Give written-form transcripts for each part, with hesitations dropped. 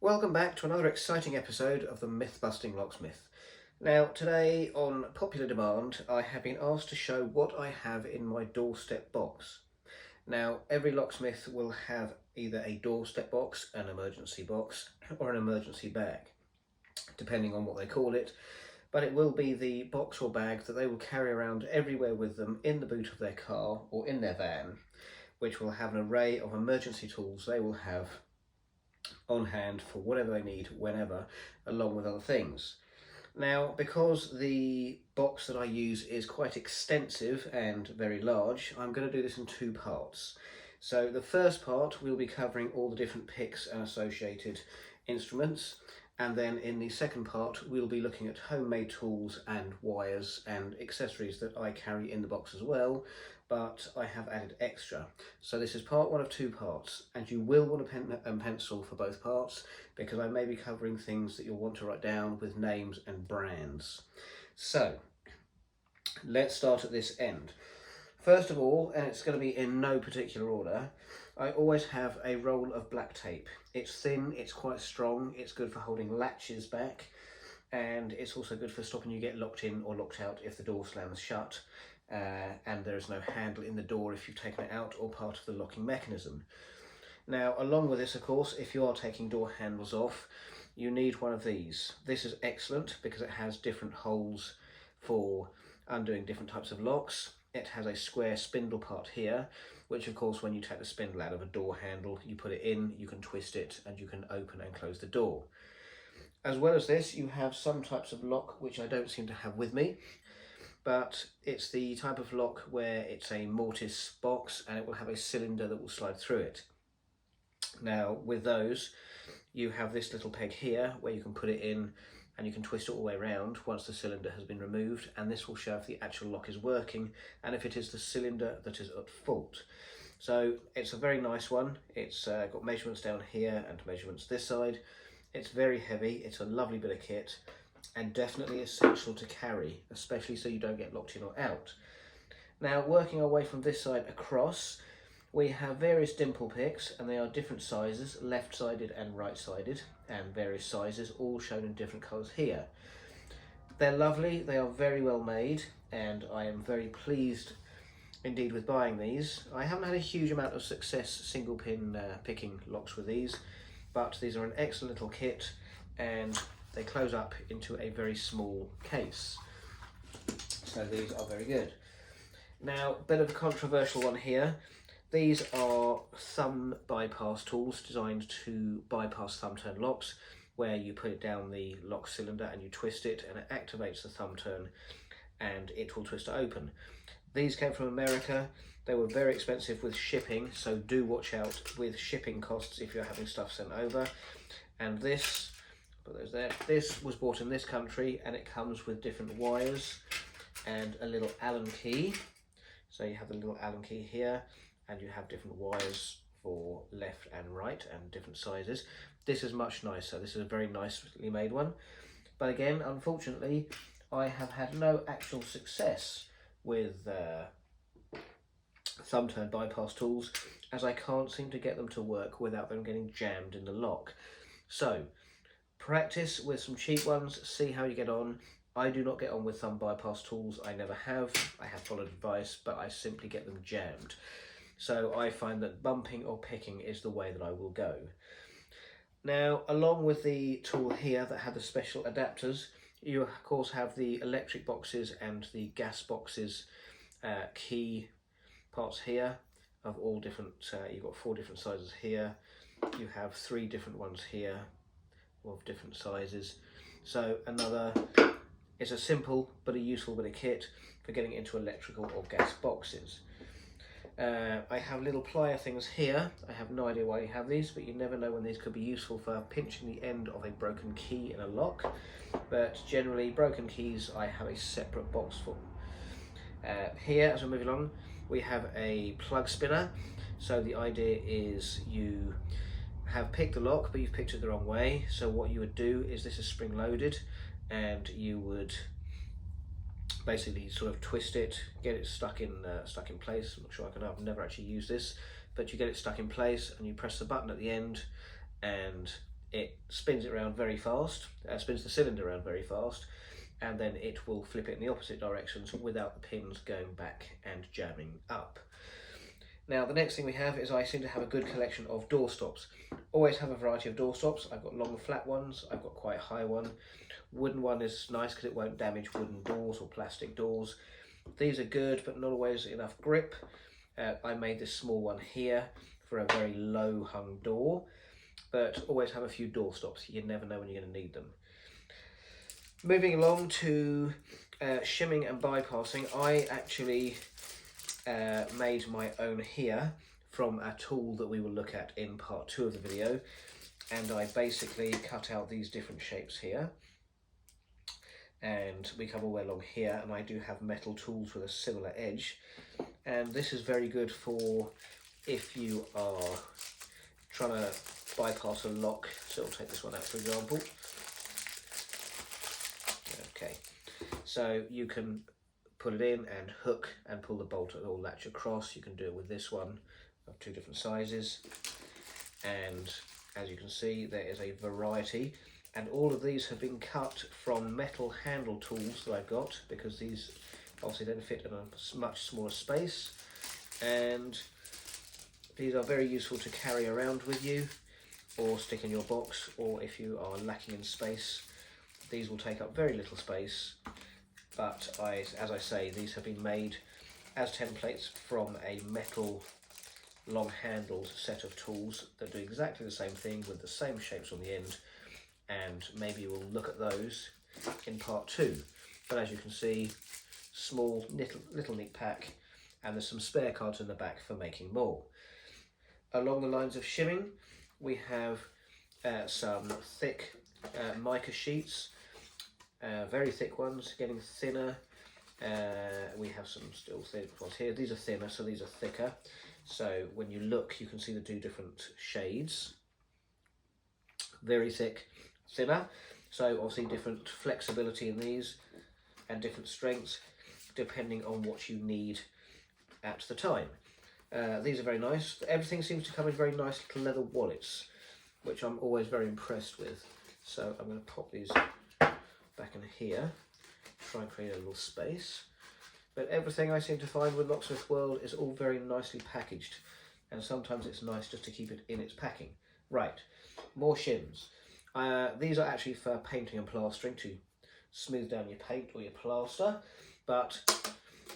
Welcome back to another exciting episode of the Myth-Busting Locksmith. Now today, on popular demand, I have been asked to show what I have in my doorstep box. Now every locksmith will have either a doorstep box, an emergency box, or an emergency bag, depending on what they call it, but it will be the box or bag that they will carry around everywhere with them in the boot of their car or in their van, which will have an array of emergency tools they will have on hand for whatever they need, whenever, along with other things. Now, because the box that I use is quite extensive and very large, I'm going to do this in two parts. So the first part, we'll be covering all the different picks and associated instruments, and then in the second part, we'll be looking at homemade tools and wires and accessories that I carry in the box as well, but I have added extra. So this is part one of two parts, and you will want a pen and pencil for both parts, because I may be covering things that you'll want to write down with names and brands. So let's start at this end. First of all, and it's going to be in no particular order, I always have a roll of black tape. It's thin, it's quite strong, it's good for holding latches back, and it's also good for stopping you get locked in or locked out if the door slams shut, and there is no handle in the door if you've taken it out or part of the locking mechanism. Now, along with this, of course, if you are taking door handles off, you need one of these. This is excellent because it has different holes for undoing different types of locks. It has a square spindle part here, which of course when you take the spindle out of a door handle, you put it in, you can twist it, and you can open and close the door. As well as this, you have some types of lock which I don't seem to have with me, but it's the type of lock where it's a mortise box and it will have a cylinder that will slide through it. Now with those, you have this little peg here where you can put it in and you can twist it all the way around once the cylinder has been removed, and this will show if the actual lock is working and if it is the cylinder that is at fault. So it's a very nice one. It's got measurements down here and measurements this side. It's very heavy, it's a lovely bit of kit, and definitely essential to carry, especially so you don't get locked in or out. Now, working our way from this side across, we have various dimple picks, and they are different sizes, left-sided and right-sided, and various sizes, all shown in different colours here. They're lovely, they are very well made, and I am very pleased indeed with buying these. I haven't had a huge amount of success single pin picking locks with these, but these are an excellent little kit, and they close up into a very small case. So these are very good. Now, a bit of a controversial one here. These are thumb bypass tools designed to bypass thumb turn locks, where you put it down the lock cylinder and you twist it and it activates the thumb turn and it will twist it open. These came from America. They were very expensive with shipping, so do watch out with shipping costs if you're having stuff sent over. And this, put those there, this was bought in this country, and it comes with different wires and a little Allen key. So you have the little Allen key here, and you have different wires for left and right and different sizes. This is much nicer. This is a very nicely made one. But again, unfortunately, I have had no actual success with thumb turn bypass tools, as I can't seem to get them to work without them getting jammed in the lock. So practice with some cheap ones, see how you get on. I do not get on with thumb bypass tools, I never have. I have followed advice, but I simply get them jammed. So I find that bumping or picking is the way that I will go. Now, along with the tool here that have the special adapters, you of course have the electric boxes and the gas boxes key parts here of all different, you've got 4 different sizes here. You have 3 different ones here of different sizes. So another, it's a simple but a useful bit of kit for getting into electrical or gas boxes. I have little plier things here. I have no idea why you have these, but you never know when these could be useful for pinching the end of a broken key in a lock. But generally, broken keys I have a separate box for. Here, as we move along, we have a plug spinner. So the idea is you have picked the lock, but you've picked it the wrong way. So what you would do is, this is spring loaded, and you would basically sort of twist it, get it stuck in place. I'm not sure I've never actually used this, but you get it stuck in place and you press the button at the end and it spins it around very fast, spins the cylinder around very fast, and then it will flip it in the opposite directions without the pins going back and jamming up. Now the next thing we have is I seem to have a good collection of door stops. Always have a variety of door stops. I've got long flat ones, I've got quite a high one. Wooden one is nice because it won't damage wooden doors or plastic doors. These are good but not always enough grip. I made this small one here for a very low hung door, but always have a few door stops. You never know when you're going to need them. Moving along to shimming and bypassing, I actually made my own here from a tool that we will look at in part 2 of the video, and I basically cut out these different shapes here, and we come all the way along here, and I do have metal tools with a similar edge, and this is very good for if you are trying to bypass a lock. So I'll take this one out for example. Okay, so you can put it in and hook and pull the bolt or latch across. You can do it with this one of 2 different sizes, and as you can see there is a variety, and all of these have been cut from metal handle tools that I've got, because these obviously then fit in a much smaller space, and these are very useful to carry around with you or stick in your box, or if you are lacking in space, these will take up very little space. But as I say, these have been made as templates from a metal long handled set of tools that do exactly the same thing with the same shapes on the end, and maybe we'll look at those in part 2. But as you can see, small little neat pack, and there's some spare cards in the back for making more. Along the lines of shimming, we have some thick mica sheets. Very thick ones, getting thinner. We have some still thick ones here. These are thinner, so these are thicker. So when you look, you can see the 2 different shades. Very thick, thinner. So obviously different flexibility in these and different strengths depending on what you need at the time. These are very nice. Everything seems to come in very nice little leather wallets, which I'm always very impressed with. So I'm going to pop these back in here, try and create a little space. But everything I seem to find with Locksmith World is all very nicely packaged, and sometimes it's nice just to keep it in its packing. Right, more shims. These are actually for painting and plastering, to smooth down your paint or your plaster, but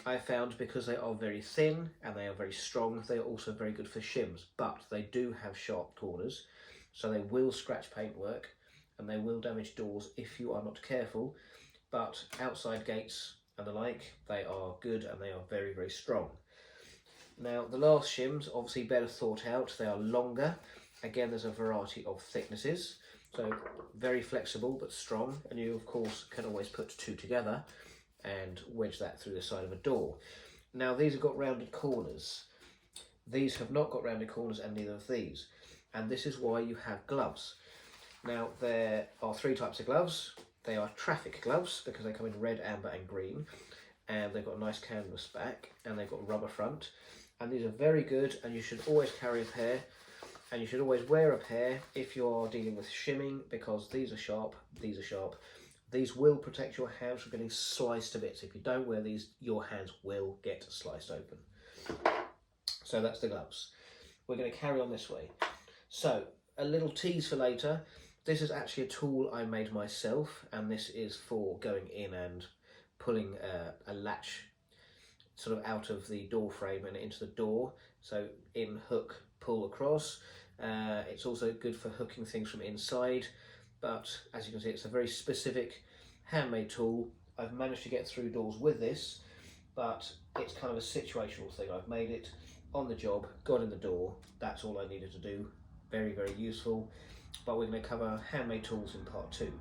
I found because they are very thin and they are very strong, they are also very good for shims, but they do have sharp corners, so they will scratch paintwork and they will damage doors if you are not careful, but outside gates and the like, they are good and they are very, very strong. Now the last shims, obviously better thought out. They are longer. Again, there's a variety of thicknesses, so very flexible but strong, and you of course can always put 2 together and wedge that through the side of a door. Now these have got rounded corners. These have not got rounded corners, and neither of these, and this is why you have gloves. Now there are 3 types of gloves. They are traffic gloves because they come in red, amber and green, and they've got a nice canvas back and they've got rubber front, and these are very good, and you should always carry a pair, and you should always wear a pair if you are dealing with shimming, because these are sharp, these are sharp. These will protect your hands from getting sliced to bits. If you don't wear these, your hands will get sliced open. So that's the gloves. We're going to carry on this way. So a little tease for later. This is actually a tool I made myself, and this is for going in and pulling a latch sort of out of the door frame and into the door. So in, hook, pull across. It's also good for hooking things from inside, but as you can see, it's a very specific handmade tool. I've managed to get through doors with this, but it's kind of a situational thing. I've made it on the job, got in the door, that's all I needed to do. Very, very useful. But we're going to cover handmade tools in part 2.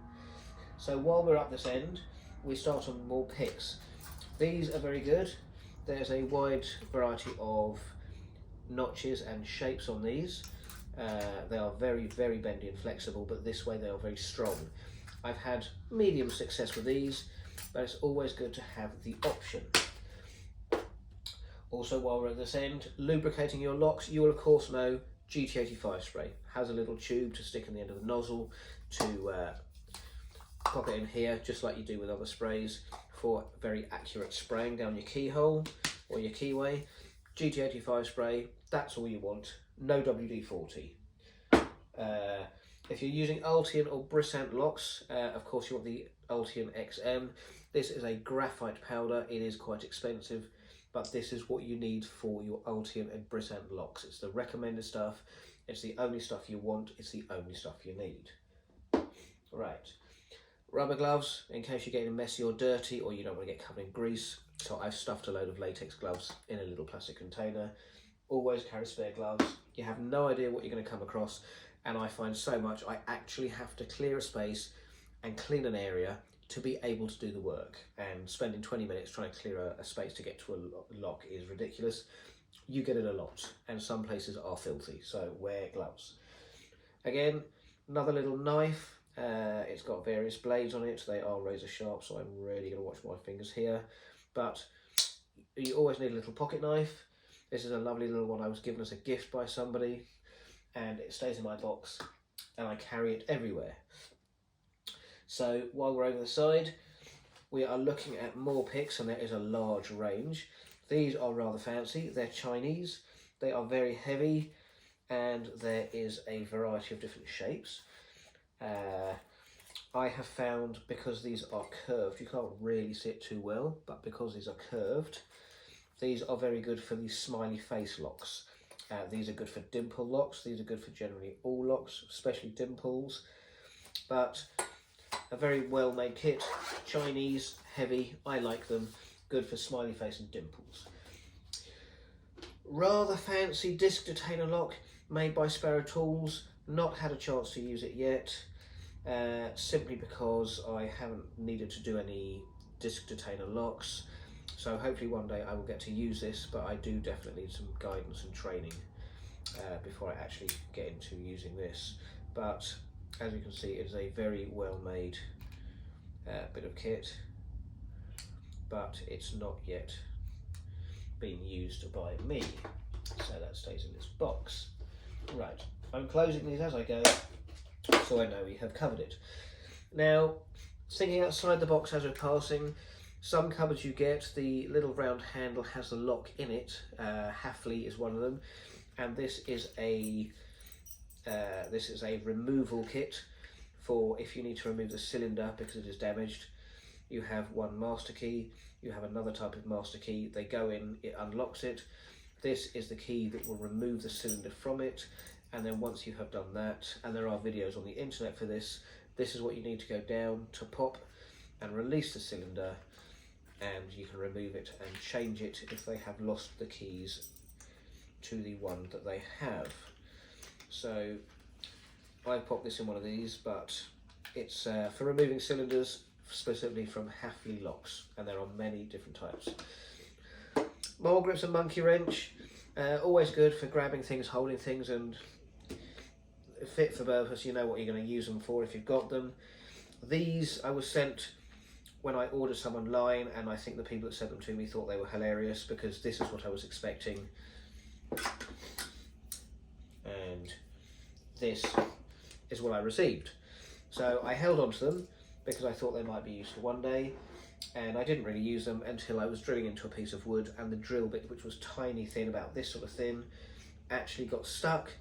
So while we're up this end, we start on more picks. These are very good. There's a wide variety of notches and shapes on these. They are very, very bendy and flexible, but this way they are very strong. I've had medium success with these, but it's always good to have the option. Also, while we're at this end, lubricating your locks, you will of course know GT85 spray. Has a little tube to stick in the end of the nozzle to pop it in here, just like you do with other sprays, for very accurate spraying down your keyhole or your keyway. GT85 spray, that's all you want. No WD-40. If you're using Ultian or Brisant locks, of course you want the Ultian XM. This is a graphite powder. It is quite expensive, but this is what you need for your Ultian and Brisant locks. It's the recommended stuff. It's the only stuff you want. It's the only stuff you need. Right. Rubber gloves, in case you're getting messy or dirty or you don't want to get covered in grease. So I've stuffed a load of latex gloves in a little plastic container. Always carry spare gloves. You have no idea what you're going to come across. And I find so much, I actually have to clear a space and clean an area to be able to do the work. And spending 20 minutes trying to clear a space to get to a lock is ridiculous. You get it a lot, and some places are filthy, so wear gloves. Again, another little knife. It's got various blades on it. They are razor sharp, so I'm really going to watch my fingers here. But you always need a little pocket knife. This is a lovely little one I was given as a gift by somebody, and it stays in my box and I carry it everywhere. So while we're over the side, we are looking at more picks, and there is a large range. These are rather fancy. They're Chinese. They are very heavy, and there is a variety of different shapes. I have found, because these are curved, you can't really see it too well, but because these are curved, these are very good for these smiley face locks. These are good for dimple locks. These are good for generally all locks, especially dimples. But a very well-made kit. Chinese, heavy, I like them. Good for smiley face and dimples. Rather fancy disc detainer lock made by Sparrow Tools. Not had a chance to use it yet, simply because I haven't needed to do any disc detainer locks. So hopefully one day I will get to use this, but I do definitely need some guidance and training before I actually get into using this. But as you can see, it is a very well made bit of kit, but it's not yet been used by me. So that stays in this box. Right, I'm closing these as I go, so I know we have covered it. Now, thinking outside the box as we're passing, some cupboards you get, the little round handle has the lock in it. Hafley is one of them, and this is a removal kit for if you need to remove the cylinder because it is damaged. You have one master key, you have another type of master key. They go in, it unlocks it. This is the key that will remove the cylinder from it, and then once you have done that, and there are videos on the internet for this, this is what you need to go down to pop and release the cylinder, and you can remove it and change it if they have lost the keys to the one that they have. So I popped this in one of these, but it's for removing cylinders specifically from Hafley locks, and there are many different types. Mole grips and monkey wrench, always good for grabbing things, holding things, and fit for purpose. You know what you're going to use them for if you've got them. These I was sent when I ordered some online, and I think the people that sent them to me thought they were hilarious because this is what I was expecting. And this is what I received. So I held on to them because I thought they might be useful one day, and I didn't really use them until I was drilling into a piece of wood, and the drill bit, which was tiny thin, about this sort of thin, actually got stuck,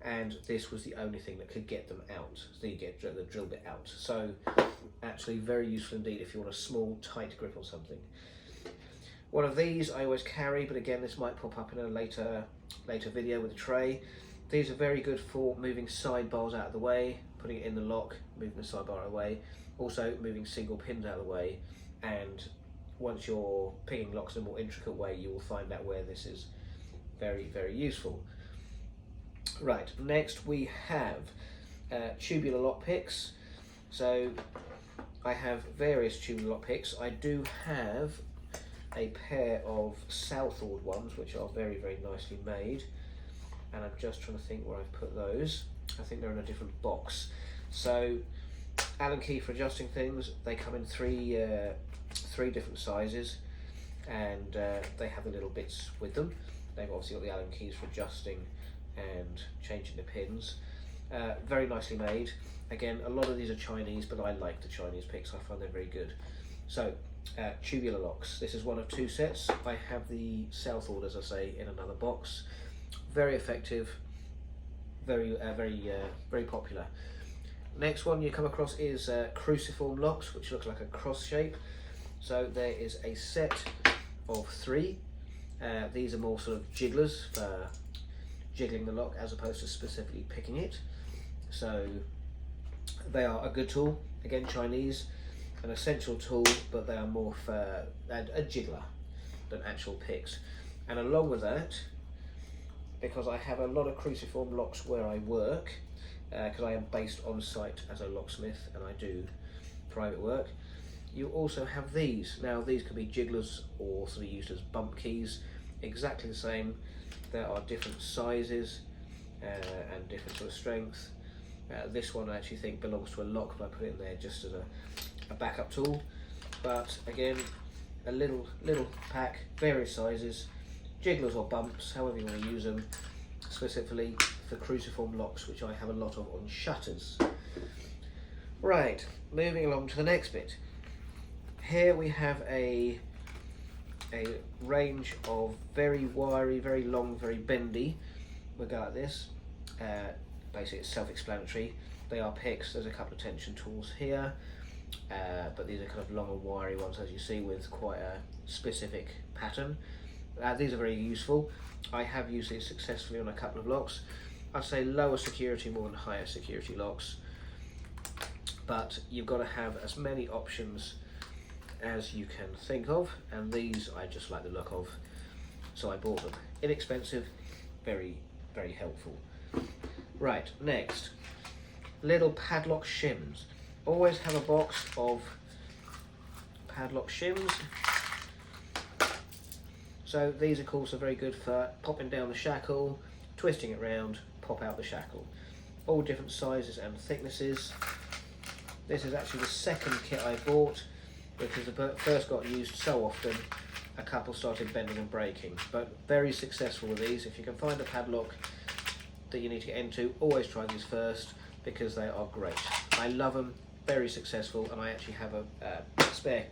and this was the only thing that could get them out, so you get the drill bit out. So actually very useful indeed if you want a small tight grip or something. One of these I always carry, but again this might pop up in a later video with a tray. These are very good for moving sidebars out of the way, putting it in the lock, moving the sidebar out of the way, also moving single pins out of the way, and once you're picking locks in a more intricate way, you will find out where this is very, very useful. Right, next we have tubular lock picks. So I have various tubular lock picks. I do have a pair of Southall ones, which are very, very nicely made, and I'm just trying to think where I've put those. I think they're in a different box. So Allen key for adjusting things. They come in three different sizes, and they have the little bits with them. They've obviously got the Allen keys for adjusting and changing the pins. Very nicely made. Again, a lot of these are Chinese, but I like the Chinese picks. I find they're very good. So, tubular locks. This is one of 2 sets. I have the Southall, as I say, in another box. Very effective, very popular. Next one you come across is cruciform locks, which looks like a cross shape. So there is a set of 3. These are more sort of jigglers for jiggling the lock as opposed to specifically picking it. So they are a good tool, again Chinese, an essential tool, but they are more for a jiggler than actual picks. And along with that, because I have a lot of cruciform locks where I work, because I am based on site as a locksmith and I do private work, you also have these. Now these could be jigglers or sort of used as bump keys, exactly the same. There are different sizes and different sort of strength. This one I actually think belongs to a lock, but I put it in there just as a backup tool. But again, a little pack, various sizes, jigglers or bumps, however you want to use them, specifically for cruciform locks, which I have a lot of on shutters. Right, moving along to the next bit. Here we have a range of very wiry, very long, very bendy. We'll go like this. Basically it's self-explanatory. They are picks. There's a couple of tension tools here, but these are kind of long and wiry ones, as you see, with quite a specific pattern. These are very useful. I have used these successfully on a couple of locks. I'd say lower security more than higher security locks, but you've got to have as many options as you can think of, and these I just like the look of, so I bought them. Inexpensive, very helpful. Right, next, little padlock shims. Always have a box of padlock shims. So these of course are very good for popping down the shackle, twisting it round, pop out the shackle. All different sizes and thicknesses. This is actually the second kit I bought, because the first got used so often a couple started bending and breaking, but very successful with these. If you can find a padlock that you need to get into, always try these first, because they are great. I love them, very successful, and I actually have a spare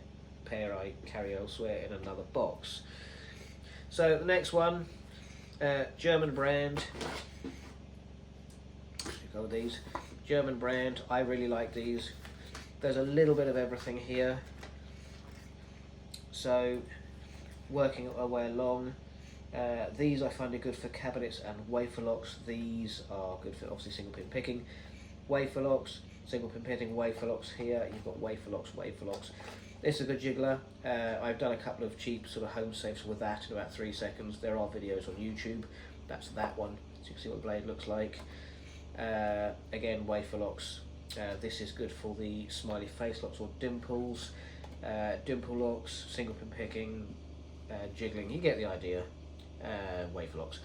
pair I carry elsewhere in another box. So the next one, German brand. Go with these. German brand, I really like these. There's a little bit of everything here. So working our way along, these I find are good for cabinets and wafer locks. These are good for obviously single pin picking. Wafer locks, single pin picking, wafer locks here. You've got wafer locks, wafer locks. This is a good jiggler. I've done a couple of cheap sort of home safes with that in about 3 seconds. There are videos on YouTube. That's that one, so you can see what the blade looks like. Again, wafer locks. This is good for the smiley face locks or dimples. Dimple locks, single pin picking, jiggling, you get the idea. Wafer locks.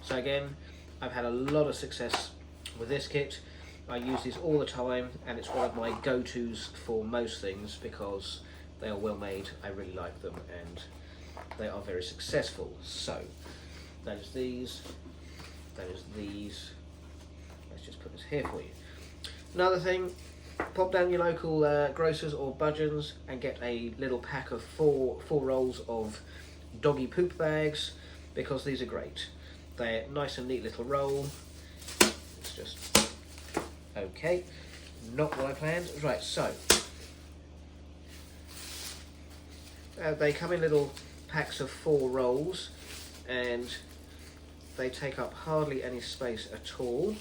So again, I've had a lot of success with this kit. I use these all the time, and it's one of my go-tos for most things because they are well made. I really like them and they are very successful. So that is these, that is these. Let's just put this here for you. Another thing, pop down your local grocers or budgeons and get a little pack of four rolls of doggy poop bags, because these are great. They're nice and neat little roll. It's just okay, not what I planned. Right, so they come in little packs of 4 rolls, and they take up hardly any space at all.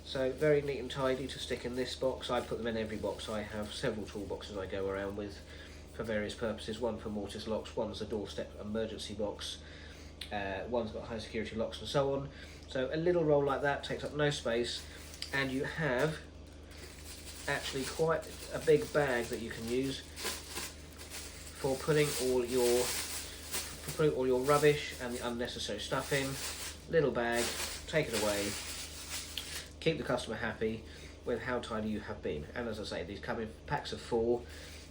So very neat and tidy to stick in this box. I put them in every box. I have several toolboxes I go around with for various purposes. One for mortise locks, one's a doorstep emergency box, one's got high security locks and so on. So a little roll like that takes up no space, and you have actually quite a big bag that you can use for putting all your rubbish and the unnecessary stuff in. Little bag, take it away. Keep the customer happy with how tidy you have been. And as I say, these come in packs of 4.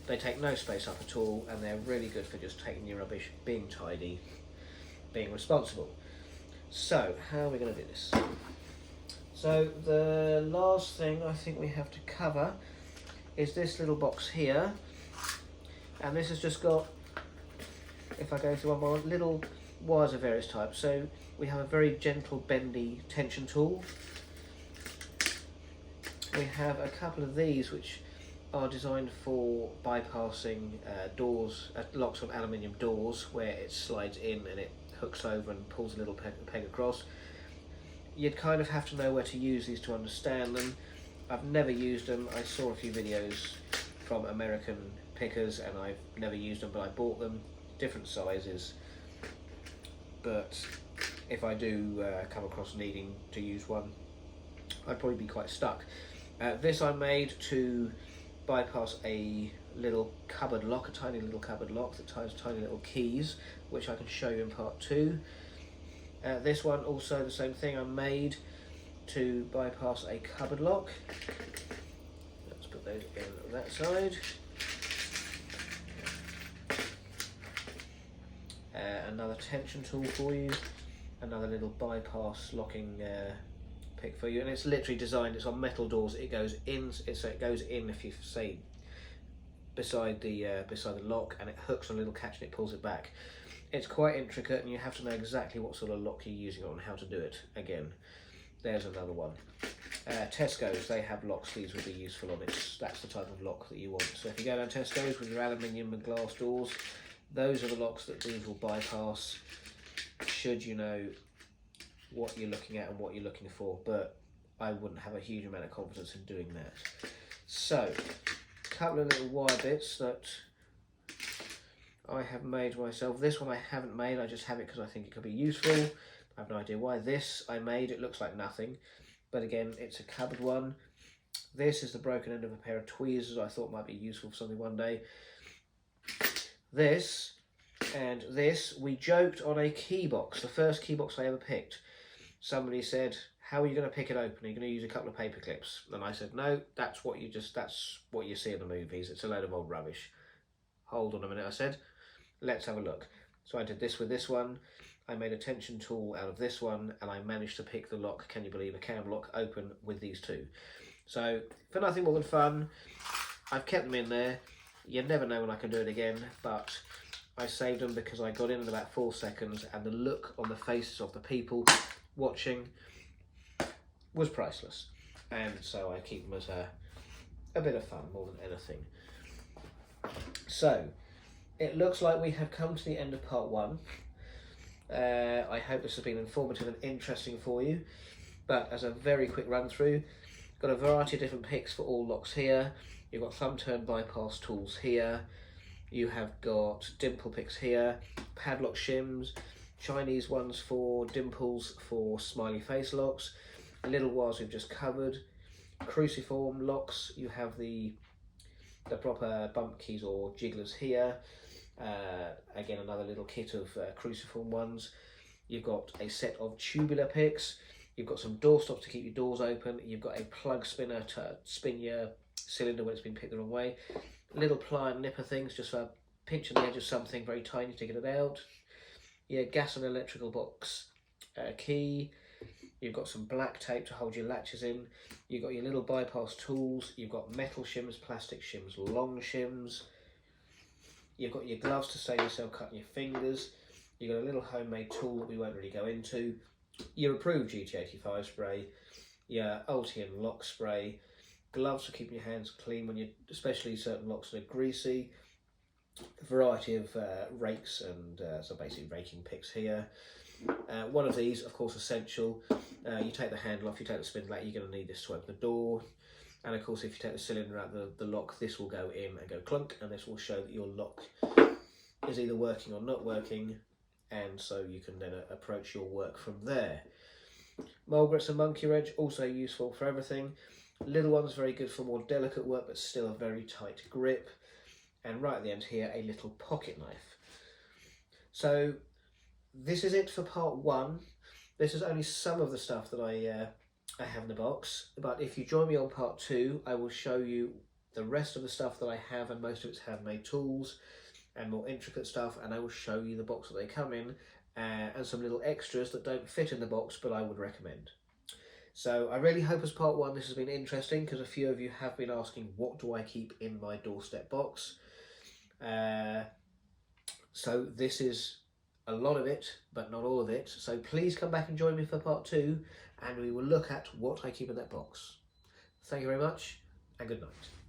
They take no space up at all, and they're really good for just taking your rubbish, being tidy, being responsible. So, how are we going to do this? So, the last thing I think we have to cover is this little box here. And this has just got, if I go through one more, little wires of various types. So, we have a very gentle bendy tension tool. We have a couple of these which are designed for bypassing doors, locks on aluminium doors, where it slides in and it hooks over and pulls a little peg across. You'd kind of have to know where to use these to understand them. I've never used them. I saw a few videos from American pickers and I've never used them, but I bought them, different sizes. But if I do come across needing to use one, I'd probably be quite stuck. This I made to bypass a little cupboard lock, a tiny little cupboard lock that ties tiny little keys, which I can show you in part 2. This one also the same thing I made to bypass a cupboard lock. Let's put those in that side. Another tension tool for you, another little bypass locking pick for you, and it's literally designed, it's on metal doors, it goes in, so it goes in if you say beside the lock, and it hooks on a little catch and it pulls it back. It's quite intricate and you have to know exactly what sort of lock you're using on and how to do it. Again, there's another one. Tesco's, they have locks, these would be useful on it. That's the type of lock that you want. So if you go down Tesco's with your aluminium and glass doors, those are the locks that these will bypass, should you know what you're looking at and what you're looking for, but I wouldn't have a huge amount of confidence in doing that. So, a couple of little wire bits that I have made myself. This one I haven't made, I just have it because I think it could be useful. I have no idea why. This I made, it looks like nothing, but again, it's a cupboard one. This is the broken end of a pair of tweezers I thought might be useful for something one day. This and this, we joked on a key box, the first key box I ever picked. Somebody said, how are you going to pick it open? Are you going to use a couple of paper clips? And I said, no, that's what you see in the movies. It's a load of old rubbish. Hold on a minute, I said. Let's have a look. So I did this with this one. I made a tension tool out of this one, and I managed to pick the lock, can you believe, a cab lock open with these two. So, for nothing more than fun, I've kept them in there. You never know when I can do it again, but I saved them because I got in about 4 seconds, and the look on the faces of the people watching was priceless. And so I keep them as a bit of fun more than anything. So, it looks like we have come to the end of part 1. I hope this has been informative and interesting for you, but as a very quick run through, got a variety of different picks for all locks here. You've got thumb turn bypass tools here, you have got dimple picks here, padlock shims, Chinese ones for dimples for smiley face locks, little wires we've just covered, cruciform locks, you have the proper bump keys or jigglers here. Again, another little kit of cruciform ones. You've got a set of tubular picks. You've got some door stops to keep your doors open. You've got a plug spinner to spin your cylinder when it's been picked the wrong way. Little plier nipper things just for pinching the edge of something very tiny to get it out. Your gas and electrical box key. You've got some black tape to hold your latches in. You've got your little bypass tools. You've got metal shims, plastic shims, long shims. You've got your gloves to save yourself cutting your fingers. You've got a little homemade tool that we won't really go into. Your approved GT85 spray. Your Ultian lock spray. Gloves for keeping your hands clean when especially certain locks that are greasy. A variety of rakes and so basically raking picks here. One of these, of course, essential. You take the handle off, you take the spindle out, you're going to need this to open the door. And of course, if you take the cylinder out the lock, this will go in and go clunk, and this will show that your lock is either working or not working, and so you can then approach your work from there. Mole grits and monkey wrench, also useful for everything. Little ones, very good for more delicate work, but still a very tight grip. And right at the end here, a little pocket knife. So this is it for part 1. This is only some of the stuff that I have in the box, but if you join me on part 2, I will show you the rest of the stuff that I have, and most of it's handmade tools and more intricate stuff, and I will show you the box that they come in and some little extras that don't fit in the box but I would recommend. So I really hope as part one this has been interesting, because a few of you have been asking what do I keep in my doorstep box. So this is a lot of it, but not all of it. So please come back and join me for part two, and we will look at what I keep in that box. Thank you very much, and good night.